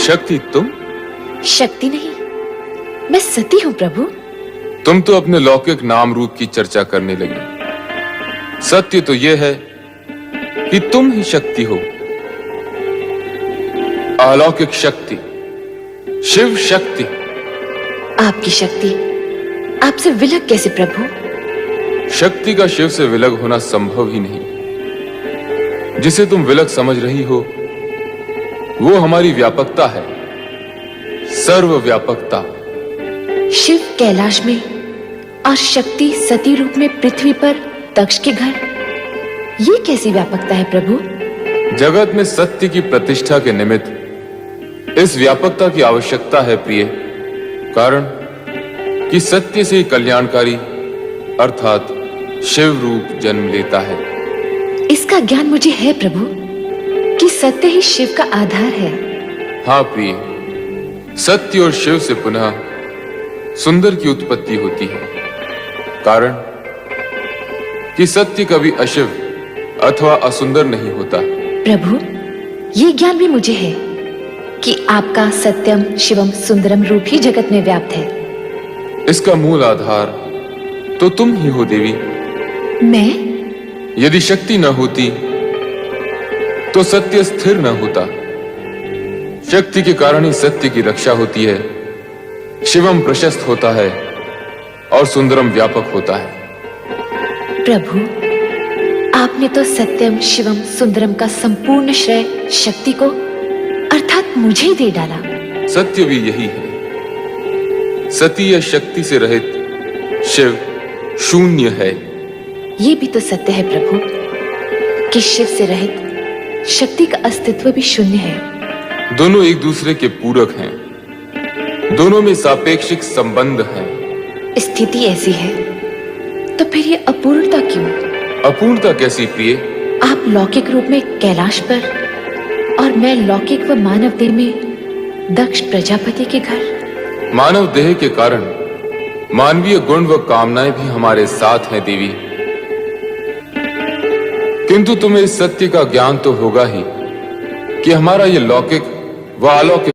शक्ति तुम? शक्ति नहीं, मैं सती हूँ प्रभु। तुम तो अपने लौकिक नाम रूप की चर्चा करने लगी। सत्य तो यह है कि तुम ही शक्ति हो, अलौकिक शक्ति, शिव शक्ति। आपकी शक्ति आपसे विलग कैसे प्रभु? शक्ति का शिव से विलग होना संभव ही नहीं। जिसे तुम विलग समझ रही हो वो हमारी व्यापकता है, सर्वव्यापकता। शिव कैलाश में और शक्ति सती रूप में पृथ्वी पर दक्ष के घर, ये कैसी व्यापकता है प्रभु? जगत में सत्य की प्रतिष्ठा के निमित्त इस व्यापकता की आवश्यकता है प्रिय। कारण कि सत्य से कल्याणकारी अर्थात शिव रूप जन्म लेता है। इसका ज्ञान मुझे है प्रभु कि सत्य ही शिव का आधार है। हाँ प्रिय, सत्य और शिव से पुनः सुंदर की उत्पत्ति होती है। कारण कि सत्य कभी अशिव अथवा असुंदर नहीं होता। प्रभु, ये ज्ञान भी मुझे है कि आपका सत्यम शिवम सुंदरम रूप ही जगत में व्याप्त है। इसका मूल आधार तो तुम ही हो देवी। मैं? यदि शक्ति न होती तो सत्य स्थिर न होता। शक्ति के कारण ही सत्य की रक्षा होती है, शिवम प्रशस्त होता है और सुंदरम व्यापक होता है। प्रभु, आपने तो सत्यम शिवम सुंदरम का संपूर्ण श्रेय शक्ति को अर्थात मुझे ही दे डाला। सत्य भी यही है। सती या शक्ति से रहित शिव शून्य है। ये भी तो सत्य है प्रभु कि शिव से रहित शक्ति का अस्तित्व भी शून्य है। दोनों एक दूसरे के पूरक हैं। दोनों में सापेक्षिक संबंध है। स्थिति ऐसी है तो फिर ये अपूर्णता क्यों? अपूर्णता कैसी प्रिय? आप लौकिक रूप में कैलाश पर और मैं लौकिक व मानव देह में दक्ष प्रजापति के घर। मानव देह के कारण मानवीय गुण व कामनाएं भी हमारे साथ हैं देवी। किंतु तुम्हें इस सत्य का ज्ञान तो होगा ही कि हमारा ये लौकिक व अलौकिक